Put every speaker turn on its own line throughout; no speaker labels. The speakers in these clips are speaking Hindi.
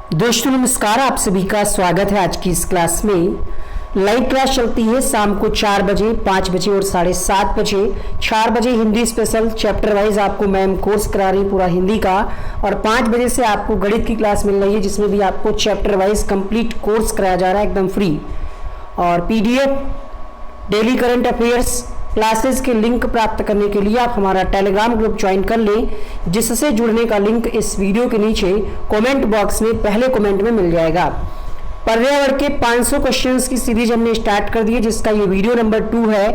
दोस्तों नमस्कार, आप सभी का स्वागत है आज की इस क्लास में। लाइव क्लास चलती है शाम को 4 बजे, 5 बजे और 7:30 बजे। 4 बजे हिंदी स्पेशल चैप्टर वाइज आपको मैम कोर्स करा रही है पूरा हिंदी का, और 5 बजे से आपको गणित की क्लास मिल रही है जिसमें भी आपको चैप्टर वाइज कंप्लीट कोर्स कराया जा रहा है एकदम फ्री। और PDF daily current affairs classes के लिंक प्राप्त करने के लिए आप हमारा टेलीग्राम ग्रुप ज्वाइन कर लें, जिससे जुड़ने का लिंक इस वीडियो के नीचे कमेंट बॉक्स में पहले कमेंट में मिल जाएगा। पर्यावरण के 500 क्वेश्चंस की सीरीज हमने स्टार्ट कर दी है, जिसका ये वीडियो नंबर 2 है।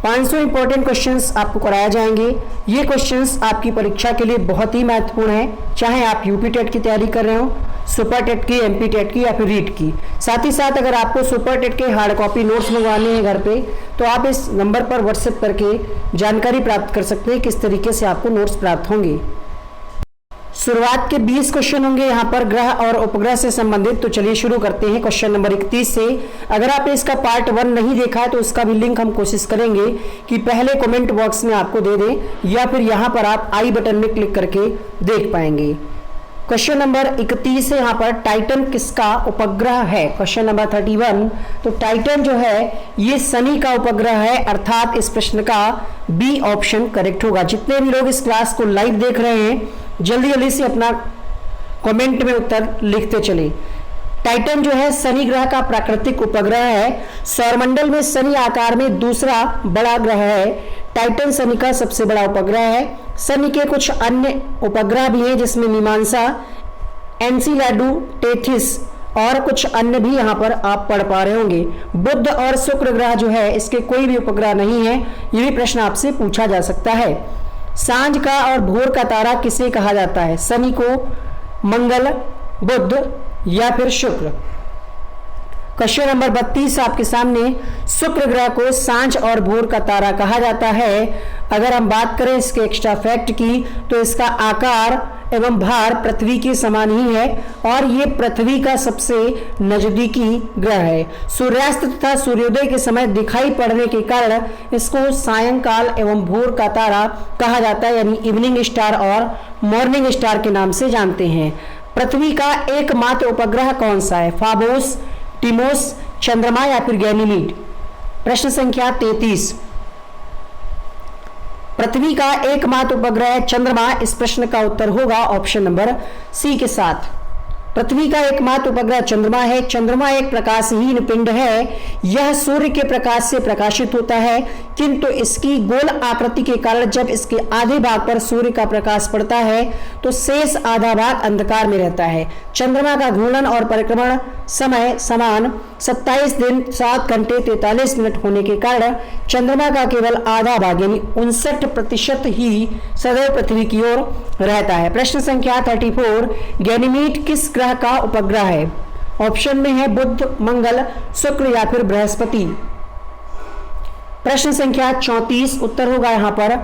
500 इंपॉर्टेंट क्वेश्चंस आपको कराए जाएंगे। ये क्वेश्चंस आपकी परीक्षा के लिए बहुत ही महत्वपूर्ण है, चाहे आप यूपी टेट की तैयारी कर रहे हो, सुपर टेट की, एमपी टेट की या फिर रीट की। साथ ही साथ अगर आपको सुपर टेट के हार्ड कॉपी नोट्स मंगवाने हैं घर पे, तो आप इस नंबर पर व्हाट्सएप करके जानकारी प्राप्त कर सकते हैं किस तरीके से आपको नोट्स प्राप्त होंगे। शुरुआत के 20 क्वेश्चन होंगे यहाँ पर ग्रह और उपग्रह से संबंधित। तो चलिए शुरू करते हैं क्वेश्चन नंबर 31 से। अगर आपने इसका पार्ट 1 नहीं देखा है तो उसका भी लिंक हम कोशिश करेंगे कि पहले कमेंट बॉक्स में आपको दे दें, या फिर यहाँ पर आप आई बटन में क्लिक करके देख पाएंगे। क्वेश्चन नंबर 31 है यहाँ पर, टाइटन किसका उपग्रह है? क्वेश्चन नंबर 31, तो टाइटन जो है ये शनि का उपग्रह है, अर्थात इस प्रश्न का बी ऑप्शन करेक्ट होगा। जितने भी लोग इस क्लास को लाइव देख रहे हैं जल्दी जल्दी से अपना कमेंट में उत्तर लिखते चले। टाइटन जो है शनि ग्रह का प्राकृतिक उपग्रह है। सौरमंडल में शनि आकार में दूसरा बड़ा ग्रह है। टाइटन शनि का सबसे बड़ा उपग्रह है। शनि के कुछ अन्य उपग्रह भी हैं जिसमें मीमांसा, एनसीलैडू, टेथिस और कुछ अन्य भी यहाँ पर आप पढ़ पा रहे होंगे। बुध और शुक्र ग्रह जो है इसके कोई भी उपग्रह नहीं है, ये भी प्रश्न आपसे पूछा जा सकता है। सांझ का और भोर का तारा किसे कहा जाता है? शनि को, मंगल, बुध या फिर शुक्र? क्वेश्चन नंबर 32 आपके सामने, शुक्र ग्रह को सांझ और भोर का तारा कहा जाता है। अगर हम बात करें इसके एक्स्ट्रा फैक्ट की, तो इसका आकार एवं भार पृथ्वी के समान ही है और ये पृथ्वी का सबसे नजदीकी ग्रह है। सूर्यास्त तथा सूर्योदय के समय दिखाई पड़ने के कारण इसको सायंकाल एवं भोर का तारा कहा जाता है, यानी इवनिंग स्टार और मॉर्निंग स्टार के नाम से जानते हैं। पृथ्वी का एकमात्र उपग्रह कौन सा है? फाबोस, टिमोस, चंद्रमा या फिर गैनीमीड? प्रश्न संख्या 33, पृथ्वी का एकमात्र उपग्रह चंद्रमा। इस प्रश्न का उत्तर होगा ऑप्शन नंबर सी के साथ। पृथ्वी का एकमात्र उपग्रह चंद्रमा है। चंद्रमा एक प्रकाशहीन पिंड है। यह सूर्य के प्रकाश से प्रकाशित होता है, किंतु इसकी गोल आकृति के कारण जब इसके आधे भाग पर सूर्य का प्रकाश पड़ता है तो शेष आधा भाग अंधकार में रहता है। चंद्रमा का घूर्णन और परिक्रमण समय समान 27 दिन 7 घंटे 43 मिनट होने के कारण चंद्रमा का केवल आधा भाग यानी 59% ही सदैव पृथ्वी की ओर रहता है। प्रश्न संख्या 34, गैनीमीड किस ग्रह का उपग्रह है? ऑप्शन में है बुध, मंगल, शुक्र या फिर बृहस्पति। प्रश्न संख्या 34, उत्तर होगा यहाँ पर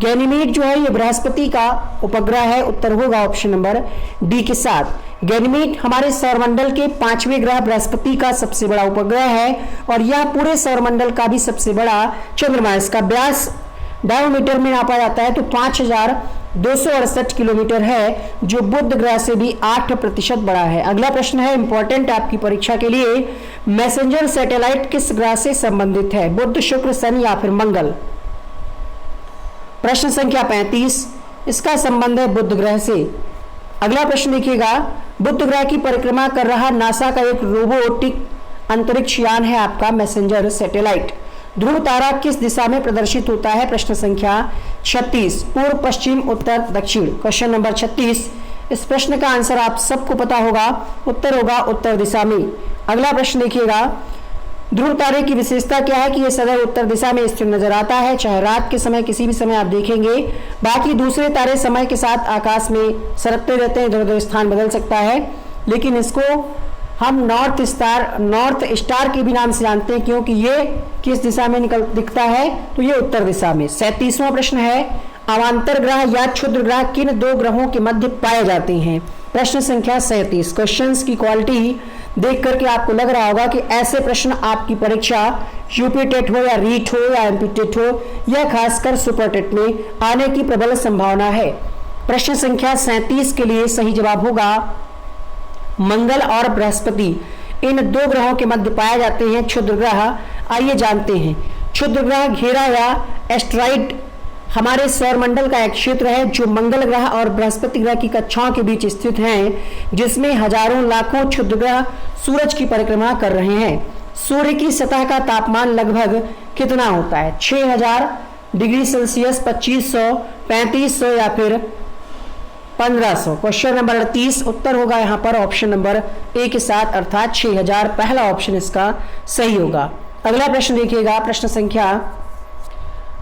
गैनीमीड जो है ये बृहस्पति का उपग्रह है। उत्तर होगा ऑप्शन नंबर डी के साथ। गैनीमीड हमारे सौरमंडल के 5वें ग्रह बृहस्पति का सबसे बड़ा उपग्रह है और यह पूरे सौरमंडल का भी सबसे बड़ा चंद्रमा है। इसका व्यास डायोमीटर में नापा जाता है तो 5268 किलोमीटर है, जो बुध ग्रह से भी 8% बड़ा है। अगला प्रश्न है इंपॉर्टेंट आपकी परीक्षा के लिए, मैसेंजर सैटेलाइट किस ग्रह से संबंधित है? बुध, शुक्र, शनि या फिर मंगल? प्रश्न संख्या 35, इसका संबंध है बुध ग्रह से। अगला प्रश्न देखिएगा, बुध ग्रह की परिक्रमा कर रहा नासा का एक रोबोटिक अंतरिक्ष यान है आपका मैसेंजर सैटेलाइट। ध्रुव तारा किस दिशा में प्रदर्शित होता है? प्रश्न संख्या 36, पूर्व, पश्चिम, उत्तर, दक्षिण? क्वेश्चन नंबर 36, इस प्रश्न का आंसर आप सबको पता होगा, उत्तर होगा उत्तर दिशा में। अगला प्रश्न देखिएगा, ध्रुव तारे की विशेषता क्या है कि यह सदैव उत्तर दिशा में स्थिर नजर आता है, चाहे रात के समय किसी भी समय आप देखेंगे। बाकी दूसरे तारे समय के साथ आकाश में सरकते रहते हैं, इधर उधर स्थान बदल सकता है, लेकिन इसको हम नॉर्थ स्टार के भी नाम से जानते हैं, क्योंकि ये किस दिशा में दिखता है? तो ये उत्तर दिशा में। 37वां प्रश्न है, अवांतर ग्रह या क्षुद्र ग्रह किन दो ग्रहों के मध्य पाए जाते हैं? प्रश्न संख्या 37। क्वेश्चंस की क्वालिटी देख करके आपको लग रहा होगा कि ऐसे प्रश्न आपकी परीक्षा यूपी टेट हो या रीट हो या एमपी टेट हो या खासकर सुपर टेट में आने की प्रबल संभावना है। प्रश्न संख्या 37 के लिए सही जवाब होगा मंगल और बृहस्पति इन दो ग्रहों के मध्य पाए जाते हैं क्षुद्र ग्रह। आइए जानते हैं। क्षुद्र ग्रह घेरा या एस्टेरॉइड हमारे सौरमंडल का एक क्षेत्र है जो मंगल ग्रह और बृहस्पति ग्रह की कक्षाओं के बीच स्थित हैं, जिसमें हजारों लाखों क्षुद्र ग्रह सूरज की परिक्रमा कर रहे हैं। सूर्य की सतह का तापमान लगभग कितना होता है? 6000 डिग्री सेल्सियस, 2500, 3500 या फिर 1500। क्वेश्चन नंबर 38 उत्तर होगा यहाँ पर ऑप्शन नंबर ए के साथ, अर्थात 6000 पहला ऑप्शन इसका सही होगा। अगला प्रश्न देखिएगा, प्रश्न संख्या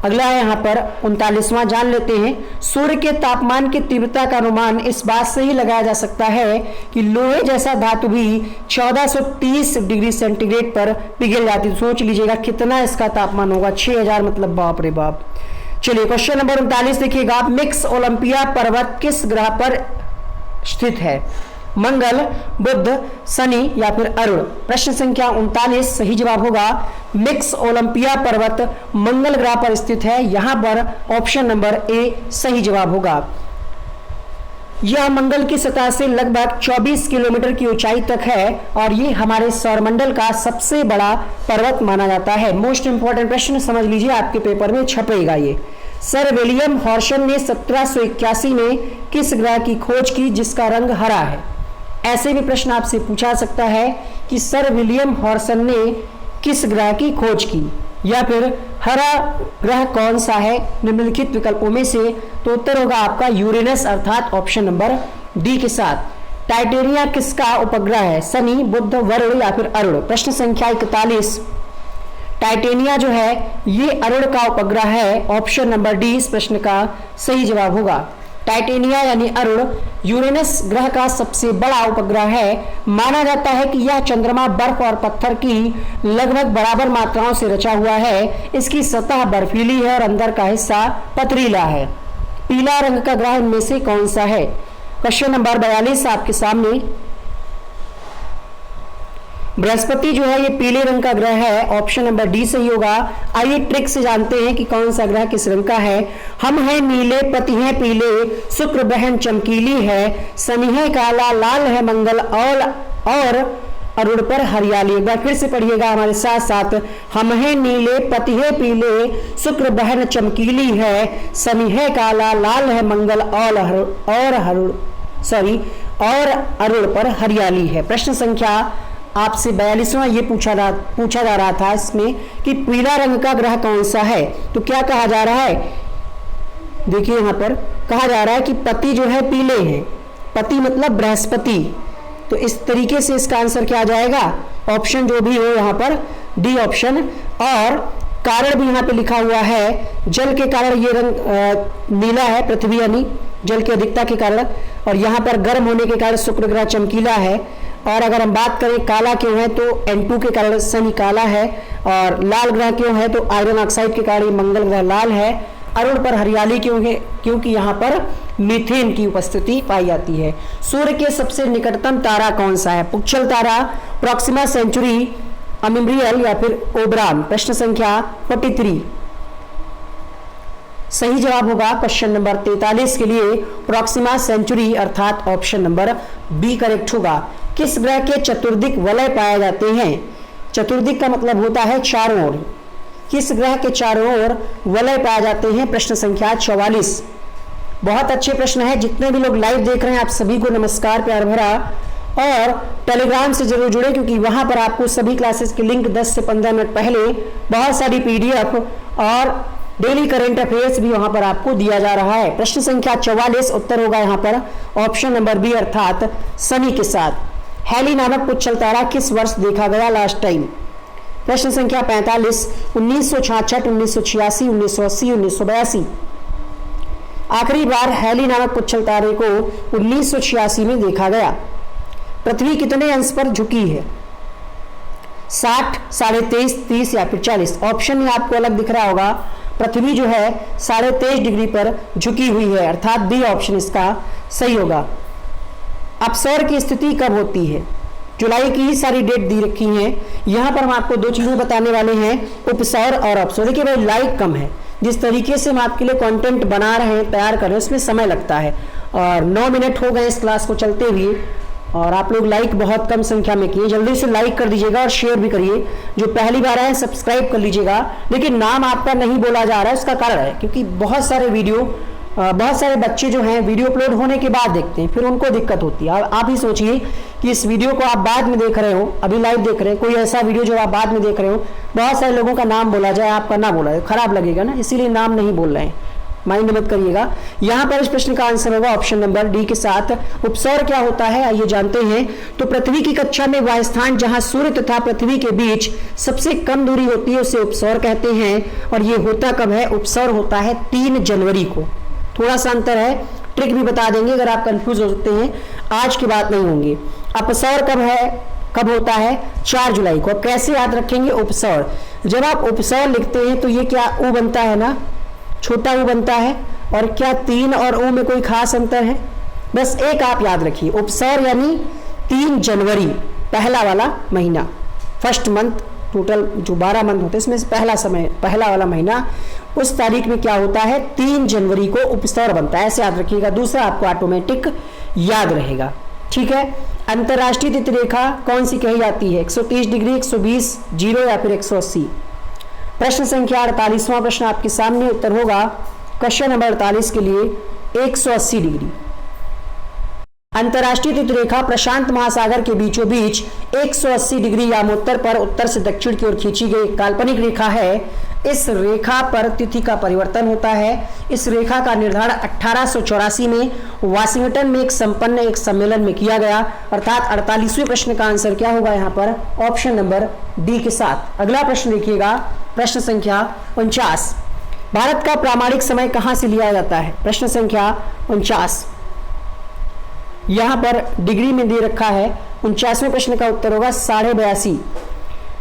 अगला है यहाँ पर 39वां। जान लेते हैं। सूर्य के तापमान की तीव्रता का अनुमान इस बात से ही लगाया जा सकता है कि लोहे जैसा धातु भी 1430 डिग्री सेंटीग्रेड पर पिघल जाती है। सोच लीजिएगा कितना इसका तापमान होगा, 6000 मतलब बाप रे बाप। चलिए क्वेश्चन नंबर 39 देखिएगा। मिक्स ओलंपिया पर्वत किस ग्रह पर स्थित है? मंगल, बुध, शनि या फिर अरुण। प्रश्न संख्या 39 सही जवाब होगा मिक्स ओलंपिया पर्वत मंगल ग्रह पर स्थित है। यहां पर ऑप्शन नंबर ए सही जवाब होगा। यह मंगल की सतह से लगभग 24 किलोमीटर की ऊंचाई तक है और ये हमारे सौरमंडल का सबसे बड़ा पर्वत माना जाता है। मोस्ट इंपॉर्टेंट प्रश्न समझ लीजिए, आपके पेपर में छपेगा ये। सर विलियम हॉर्सन ने 1781 में किस ग्रह की खोज की जिसका रंग हरा है? ऐसे भी प्रश्न आपसे पूछा सकता है कि सर विलियम हॉर्सन ने किस ग्रह की खोज की, या फिर हरा ग्रह कौन सा है निम्नलिखित विकल्पों में से? तो उत्तर होगा आपका यूरेनस, अर्थात ऑप्शन नंबर डी के साथ। टाइटेनिया किसका उपग्रह है? शनि, बुध, वरुण या फिर अरुण। प्रश्न संख्या 41। टाइटेनिया जो है ये अरुण का उपग्रह है। ऑप्शन नंबर डी इस प्रश्न का सही जवाब होगा। टाइटेनिया यानी अरुण यूरेनस ग्रह का सबसे बड़ा उपग्रह है। माना जाता है कि यह चंद्रमा बर्फ और पत्थर की लगभग बराबर मात्राओं से रचा हुआ है। इसकी सतह बर्फीली है और अंदर का हिस्सा पथरीला है। पीला रंग का ग्रह इनमें से कौन सा है? क्वेश्चन नंबर 42 आपके सामने। बृहस्पति जो है ये पीले रंग का ग्रह है। ऑप्शन नंबर डी सही होगा। आइए ट्रिक से जानते हैं कि कौन सा ग्रह किस रंग का है। हम हैं नीले, पति हैं पीले, शुक्र बहन चमकीली है, शनि है काला, लाल है मंगल और अरुण पर हरियाली। एक बार फिर से पढ़िएगा हमारे साथ साथ। हम हैं नीले, पति है पीले, शुक्र बहन चमकीली है, शनि है काला, लाल है मंगल और अरुण पर हरियाली है। प्रश्न संख्या आपसे 42वां ये पूछा जा रहा था इसमें कि पीला रंग का ग्रह कौन सा है। तो क्या कहा जा रहा है? देखिए यहाँ पर कहा जा रहा है कि पति जो है पीले हैं, पति मतलब बृहस्पति। तो इस तरीके से इसका आंसर क्या आ जाएगा? ऑप्शन जो भी हो यहाँ पर डी ऑप्शन। और कारण भी यहाँ पे लिखा हुआ है, जल के कारण ये रंग नीला है, पृथ्वी यानी जल की अधिकता के कारण, और यहाँ पर गर्म होने के कारण शुक्र ग्रह चमकीला है। और अगर हम बात करें काला क्यों है, तो N2 के कारण शनि काला है, और लाल ग्रह क्यों है, तो आयरन ऑक्साइड के कारण मंगल ग्रह लाल है। अरुण पर हरियाली क्यों है? क्योंकि यहाँ पर मीथेन की उपस्थिति पाई जाती है। सूर्य के सबसे निकटतम तारा कौन सा है? पुच्छल तारा, प्रॉक्सिमा सेंचुरी, अमिम्रियल या फिर ओबरान। प्रश्न संख्या 43 सही जवाब होगा क्वेश्चन नंबर 43 के लिए प्रॉक्सिमा सेंचुरी, अर्थात ऑप्शन नंबर बी करेक्ट होगा। किस ग्रह के चतुर्दिक वलय पाए जाते हैं? चतुर्दिक का मतलब होता है चारों ओर। किस ग्रह के चारों ओर वलय पाए जाते हैं? प्रश्न संख्या 44। बहुत अच्छे प्रश्न है। जितने भी लोग लाइव देख रहे हैं आप सभी को नमस्कार, प्यार भरा। और टेलीग्राम से जरूर जुड़े क्योंकि वहां पर आपको सभी क्लासेस के लिंक 10 से 15 मिनट पहले बहुत सारी PDF और डेली करंट अफेयर्स भी वहां पर आपको दिया जा रहा है। प्रश्न संख्या 44 उत्तर होगा यहाँ पर ऑप्शन नंबर बी, अर्थात शनि के साथ। हैली नामक पुच्छल तारा किस वर्ष देखा गया लास्ट टाइम? प्रश्न संख्या 45 1966, 1986, 1980, 1982। आखिरी बार हैली नामक पुच्छल तारे को 1986 में देखा गया। पृथ्वी कितने अंश पर झुकी है? 60, 23.5, 30 या फिर 40। ऑप्शन ही आपको अलग दिख रहा होगा। पृथ्वी जो है 23.5 डिग्री पर झुकी हुई है, अर्थात बी ऑप्शन इसका सही होगा। अपसौर की स्थिति कब होती है? जुलाई की ही सारी डेट दी रखी हैं। यहाँ पर हम आपको दो चीजें बताने वाले हैं, उपसौर और अपसौर। देखिए भाई लाइक कम है, जिस तरीके से हम आपके लिए कंटेंट बना रहे हैं, तैयार कर रहे हैं, उसमें समय लगता है। और 9 मिनट हो गए इस क्लास को चलते हुए और आप लोग लाइक बहुत कम संख्या में किए, जल्दी से लाइक कर दीजिएगा और शेयर भी करिए। जो पहली बार आए सब्सक्राइब कर लीजिएगा। लेकिन नाम आपका नहीं बोला जा रहा है, इसका कारण है क्योंकि बहुत सारे बच्चे जो हैं वीडियो अपलोड होने के बाद देखते हैं, फिर उनको दिक्कत होती है। आप ही सोचिए कि इस वीडियो को आप बाद में देख रहे हो, अभी लाइव देख रहे हैं, कोई ऐसा वीडियो जो आप बाद में देख रहे हो, बहुत सारे लोगों का नाम बोला जाए, आपका ना बोला जाए, खराब लगेगा ना, इसीलिए नाम नहीं बोल रहे हैं, माइंड मत करिएगा। यहां पर इस प्रश्न का आंसर होगा ऑप्शन नंबर डी के साथ। उपसौर क्या होता है आइए जानते हैं। तो पृथ्वी की कक्षा में वह स्थान जहां सूर्य तथा पृथ्वी के बीच सबसे कम दूरी होती है उसे उपसौर कहते हैं। और ये होता कब है? उपसौर होता है 3 जनवरी को। थोड़ा सा अंतर है, ट्रिक भी बता देंगे अगर आप कंफ्यूज हो सकते हैं, आज की बात नहीं होंगी। अपसौर कब होता है? 4 जुलाई को। अब कैसे याद रखेंगे उपसौर? जब आप उपसौर लिखते हैं तो ये क्या ऊ बनता है ना, छोटा ऊ बनता है। और क्या 3 और ऊ में कोई खास अंतर है? बस एक आप याद रखिए, उपसौर यानी 3 जनवरी, पहला वाला महीना, फर्स्ट मंथ, टोटल जो 12 मंथ होते हैं इसमें से पहला वाला महीना, उस तारीख में क्या होता है? 3 जनवरी को उपसौर बनता है, ऐसे याद रखिएगा। दूसरा आपको ऑटोमेटिक याद रहेगा, ठीक है। अंतरराष्ट्रीय तिथि रेखा कौन सी कही जाती है? 130 डिग्री, 120, 0 या फिर 180? प्रश्न संख्या 48वां प्रश्न आपके सामने। उत्तर होगा क्वेश्चन नंबर 48 के लिए 180 डिग्री। अंतरराष्ट्रीय तिथि रेखा प्रशांत महासागर के बीचों बीच 180 डिग्री यामोत्तर पर उत्तर से दक्षिण की ओर खींची गई काल्पनिक रेखा है। इस रेखा पर तिथि का परिवर्तन होता है। इस रेखा का निर्धारण 1884 में वाशिंगटन में एक सम्मेलन में किया गया। अर्थात 48वें प्रश्न का आंसर क्या होगा यहाँ पर? ऑप्शन नंबर डी के साथ। अगला प्रश्न देखिएगा, प्रश्न संख्या 49। भारत का प्रामाणिक समय कहां से लिया जाता है? प्रश्न संख्या 49 यहां पर डिग्री में दे रखा है। 49वें प्रश्न का उत्तर होगा 82.5।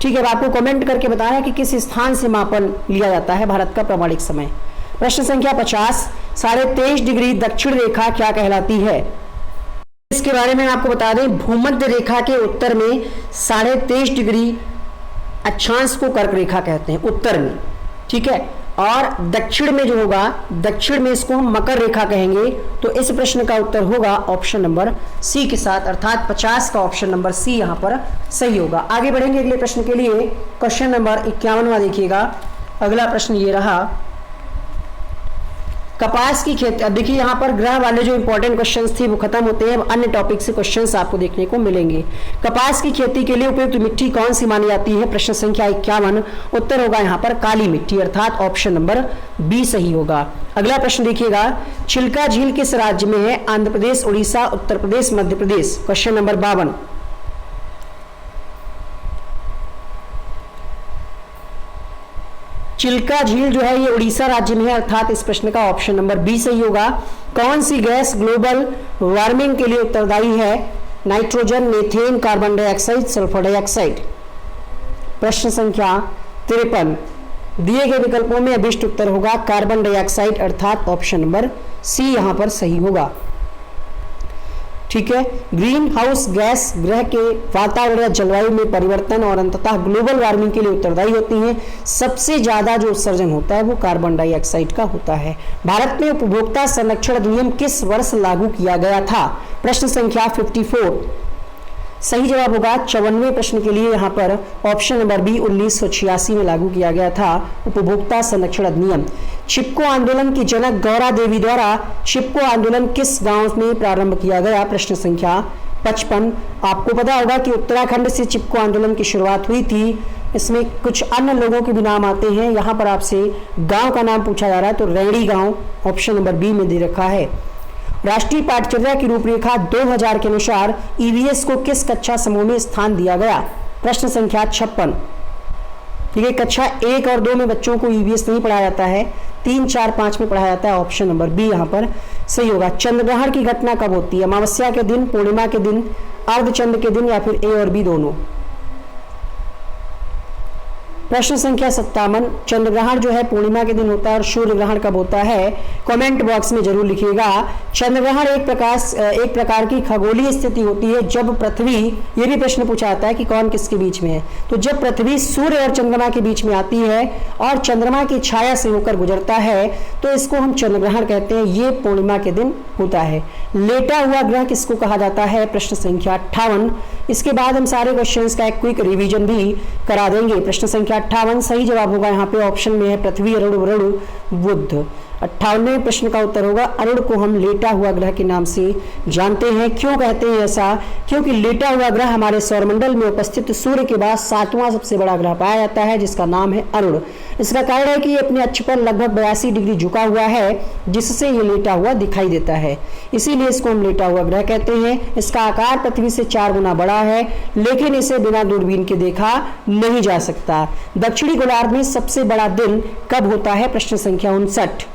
ठीक है, अब आपको कमेंट करके बताना है कि किस स्थान से मापन लिया जाता है भारत का प्रामाणिक समय। प्रश्न संख्या 50, 23.5 डिग्री दक्षिण रेखा क्या कहलाती है? इसके बारे में आपको बता दें, भूमध्य रेखा के उत्तर में 23.5 डिग्री अक्षांश को कर्क रेखा कहते हैं, उत्तर में, ठीक है। और दक्षिण में जो होगा, दक्षिण में इसको हम मकर रेखा कहेंगे। तो इस प्रश्न का उत्तर होगा ऑप्शन नंबर सी के साथ, अर्थात 50 का ऑप्शन नंबर सी यहां पर सही होगा। आगे बढ़ेंगे अगले प्रश्न के लिए। क्वेश्चन नंबर 51वां देखिएगा। अगला प्रश्न ये रहा, कपास की खेती। अब देखिए यहाँ पर ग्रह वाले जो इंपॉर्टेंट क्वेश्चंस थे वो खत्म होते हैं, अब अन्य टॉपिक से क्वेश्चंस आपको देखने को मिलेंगे। कपास की खेती के लिए उपयुक्त मिट्टी कौन सी मानी जाती है? प्रश्न संख्या 51। उत्तर होगा यहाँ पर काली मिट्टी, अर्थात ऑप्शन नंबर बी सही होगा। अगला प्रश्न देखिएगा, चिल्का झील किस राज्य में है? आंध्र प्रदेश, उड़ीसा, उत्तर प्रदेश, मध्य प्रदेश? Question number 52। चिल्का झील जो है ये उड़ीसा राज्य में है, अर्थात इस प्रश्न का ऑप्शन नंबर बी सही होगा। कौन सी गैस ग्लोबल वार्मिंग के लिए उत्तरदायी है? Nitrogen, methane, carbon dioxide, sulphur dioxide? प्रश्न संख्या 53। दिए गए विकल्पों में अभिष्ट उत्तर होगा कार्बन डाइऑक्साइड, अर्थात ऑप्शन नंबर सी यहां पर सही होगा, ठीक है। ग्रीन हाउस गैस ग्रह के वातावरण या जलवायु में परिवर्तन और अंततः ग्लोबल वार्मिंग के लिए उत्तरदायी होती हैं। सबसे ज्यादा जो उत्सर्जन होता है वो कार्बन डाइऑक्साइड का होता है। भारत में उपभोक्ता संरक्षण अधिनियम किस वर्ष लागू किया गया था? प्रश्न संख्या 54। सही जवाब होगा 54वें प्रश्न के लिए यहाँ पर ऑप्शन नंबर बी 1986 में लागू किया गया था उपभोक्ता संरक्षण अधिनियम। चिपको आंदोलन की जनक गौरा देवी द्वारा चिपको आंदोलन किस गांव में प्रारंभ किया गया? प्रश्न संख्या 55। आपको पता होगा कि उत्तराखंड से चिपको आंदोलन की शुरुआत हुई थी। इसमें कुछ अन्य लोगों के भी नाम आते हैं। यहाँ पर आपसे गाँव का नाम पूछा जा रहा है, तो रैणी गाँव ऑप्शन नंबर बी में दे रखा है। राष्ट्रीय पाठचर्या की रूपरेखा 2000 के अनुसार ईवीएस को किस कक्षा समूह में स्थान दिया गया? प्रश्न संख्या 56। ठीक है, कक्षा 1 और 2 में बच्चों को ईवीएस नहीं पढ़ाया जाता है, 3, 4, 5 में पढ़ाया जाता है। ऑप्शन नंबर बी यहाँ पर सही होगा। चंद्रग्रहण की घटना कब होती है? अमावस्या के दिन, पूर्णिमा के दिन, अर्धचंद्र के दिन या फिर ए और बी दोनों? प्रश्न संख्या 57, चंद्रग्रहण जो है पूर्णिमा के दिन होता है और सूर्य ग्रहण कब होता है? कमेंट बॉक्स में जरूर लिखिएगा। चंद्रग्रहण एक प्रकार की खगोलीय स्थिति होती है जब पृथ्वी, ये भी प्रश्न पूछा जाता है कि कौन किसके बीच में है, तो जब पृथ्वी सूर्य और चंद्रमा के बीच में आती है और चंद्रमा की छाया से होकर गुजरता है तो इसको हम चंद्रग्रहण कहते हैं। ये पूर्णिमा के दिन होता है। लेटा हुआ ग्रह किसको कहा जाता है? प्रश्न संख्या 58। इसके बाद हम सारे क्वेश्चंस का एक क्विक रिवीजन भी करा देंगे। प्रश्न संख्या 58 सही जवाब होगा यहाँ पे ऑप्शन में है पृथ्वी, अरुण, वरुण, बुध। 58वें प्रश्न का उत्तर होगा अरुण को हम लेटा हुआ ग्रह के नाम से जानते हैं। क्यों कहते हैं ऐसा? क्योंकि लेटा हुआ ग्रह हमारे सौरमंडल में उपस्थित सूर्य के बाद 7वां सबसे बड़ा ग्रह पाया जाता है जिसका नाम है अरुण। इसका कारण है कि ये अपने अक्ष पर लगभग 82 डिग्री झुका हुआ है जिससे ये लेटा हुआ दिखाई देता है, इसीलिए इसको हम लेटा हुआ ग्रह कहते हैं। इसका आकार पृथ्वी से 4 गुना बड़ा है लेकिन इसे बिना दूरबीन के देखा नहीं जा सकता। दक्षिणी गोलार्ध में सबसे बड़ा दिन कब होता है? प्रश्न संख्या 59।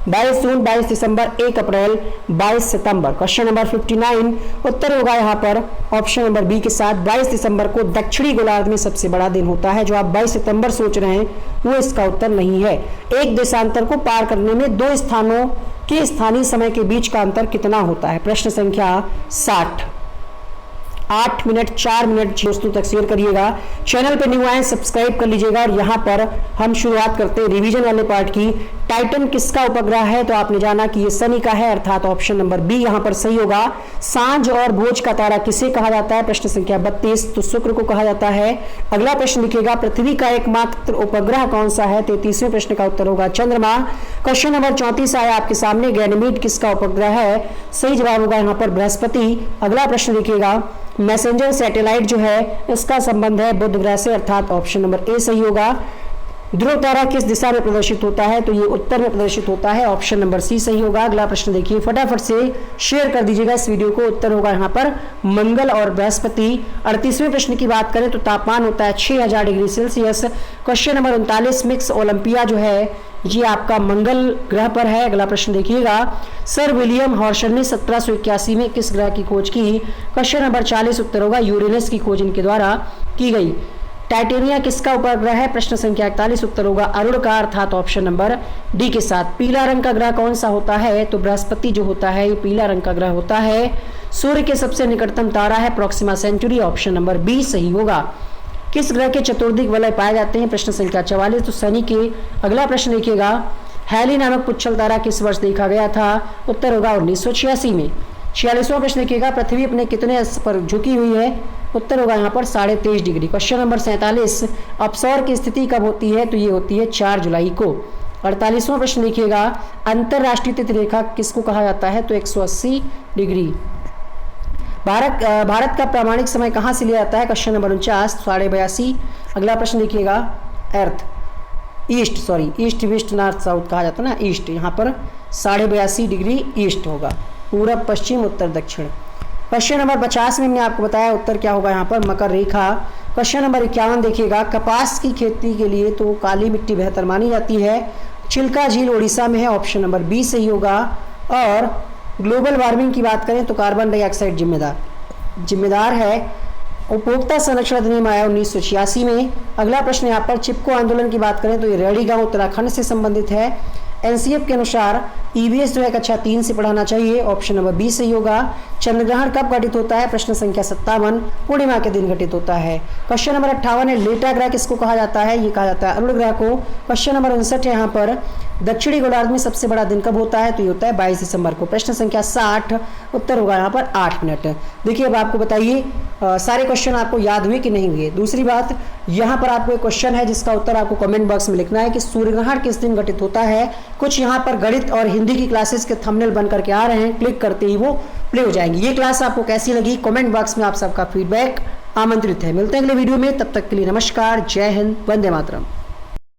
22 जून, 22 दिसंबर, 1 अप्रैल, 22 सितंबर। क्वेश्चन नंबर 59 उत्तर होगा यहाँ पर ऑप्शन नंबर बी के साथ 22 दिसंबर को दक्षिणी गोलार्ध में सबसे बड़ा दिन होता है। जो आप 22 सितंबर सोच रहे हैं वो इसका उत्तर नहीं है। एक देशांतर को पार करने में 2 स्थानों के स्थानीय समय के बीच का अंतर कितना होता है? प्रश्न संख्या 60। 8 मिनट 4 मिनट दोस्तों तक शेयर करिएगा। चैनल पर न्यू आए सब्सक्राइब कर लीजिएगा। और यहाँ पर हम शुरुआत करते हैं रिवीजन वाले पार्ट की। टाइटन किसका उपग्रह है? तो आपने जाना कि ये शनि का है, अर्थात ऑप्शन नंबर बी यहाँ पर सही होगा। सांझ और भोज का तारा किसे कहा जाता है? प्रश्न संख्या 32, तो शुक्र को कहा जाता है। अगला प्रश्न लिखिएगा पृथ्वी का एकमात्र उपग्रह कौन सा है? 33वें प्रश्न का उत्तर होगा चंद्रमा। क्वेश्चन नंबर 34 आया आपके सामने, गैनीमेड किसका उपग्रह है? सही जवाब होगा यहाँ पर बृहस्पति। अगला प्रश्न लिखिएगा मैसेंजर सैटेलाइट जो है इसका संबंध है बुध ग्रह से, अर्थात ऑप्शन नंबर ए सही होगा। ध्रुव तारा किस दिशा में प्रदर्शित होता है? तो ये उत्तर में प्रदर्शित होता है, ऑप्शन नंबर सी सही होगा। अगला प्रश्न देखिए, फटाफट से शेयर कर दीजिएगा इस वीडियो को। उत्तर होगा यहाँ पर मंगल और बृहस्पति। 38वें प्रश्न की बात करें तो तापमान होता है 6000 degree Celsius. Question number 39 mix Olympia जो है ये आपका मंगल ग्रह पर है। अगला प्रश्न देखिएगा सर विलियम हॉर्शन ने 1781 में किस ग्रह की खोज की? क्वेश्चन नंबर 40 उत्तर होगा यूरेनस की खोज इनके द्वारा की गई। टाइटेनिया किसका उपग्रह है? प्रश्न संख्या 41 उत्तर होगा अरुण का, अर्थात ऑप्शन नंबर डी के साथ। पीला रंग का ग्रह कौन सा होता है? तो बृहस्पति जो होता है ये पीला रंग का ग्रह होता है। सूर्य के सबसे निकटतम तारा है Proxima Centauri, option number B सही होगा। किस ग्रह के चतुर्दिक वलय पाए जाते हैं? प्रश्न संख्या 44, तो शनि के। अगला प्रश्न देखिएगा हैली नामक पुच्छल तारा किस वर्ष देखा गया था? उत्तर होगा 1986 में। 46वां प्रश्न देखिएगा पृथ्वी अपने कितने अक्ष पर झुकी हुई है? उत्तर होगा यहाँ पर 23.5 डिग्री। क्वेश्चन नंबर 47 अपसौर की स्थिति कब होती है? तो ये होती है 4 जुलाई को। 48वां प्रश्न देखिएगा अंतरराष्ट्रीय तिथि रेखा किसको कहा जाता है? तो 180 डिग्री। भारत का प्रामाणिक समय कहाँ से लिया जाता है? Question number 49 82.5। अगला प्रश्न देखिएगा ईस्ट वेस्ट नॉर्थ साउथ कहा जाता है ना, ईस्ट, यहाँ पर 82.5 डिग्री ईस्ट होगा, पूरब पश्चिम उत्तर दक्षिण। क्वेश्चन नंबर 50 में मैंने आपको बताया उत्तर क्या होगा यहाँ पर मकर रेखा। क्वेश्चन नंबर 51 देखिएगा कपास की खेती के लिए तो काली मिट्टी बेहतर मानी जाती है। चिल्का झील उड़ीसा में है, ऑप्शन नंबर बी सही होगा। और ग्लोबल वार्मिंग की बात करें तो कार्बन डाइऑक्साइड जिम्मेदार है। उपभोक्ता संरक्षण अधिनियम आया 1986 में। अगला प्रश्न यहाँ पर चिपको आंदोलन की बात करें तो ये रेडी गांव उत्तराखंड से संबंधित है। एनसीएफ के अनुसार ईवीएस जो है कक्षा 3 से पढ़ाना चाहिए, ऑप्शन नंबर बी सही होगा। चंद्रग्रहण कब घटित होता है? प्रश्न संख्या 57 पूर्णिमा के दिन घटित होता है। क्वेश्चन नंबर 58 है लेटा ग्रह किसको कहा जाता है? ये कहा जाता है अरुण ग्रह को। क्वेश्चन नंबर 59 है यहाँ पर दक्षिणी गोलार्ध में सबसे बड़ा दिन कब होता है? तो ये होता है 22 दिसंबर को। प्रश्न संख्या 60 उत्तर होगा यहाँ पर 8 मिनट। देखिए अब आपको बताइए सारे क्वेश्चन आपको याद हुए कि नहीं हुए। दूसरी बात यहाँ पर आपको एक क्वेश्चन है जिसका उत्तर आपको कमेंट बॉक्स में लिखना है कि सूर्यग्रहण किस दिन घटित होता है। कुछ यहाँ पर गणित और हिंदी की क्लासेस के थंबनेल बन करके आ रहे हैं, क्लिक करते ही वो प्ले हो जाएंगी। ये क्लास आपको कैसी लगी कमेंट बॉक्स में आप सबका फीडबैक आमंत्रित है। मिलते हैं अगले वीडियो में, तब तक के लिए नमस्कार, जय हिंद, वंदे मातरम।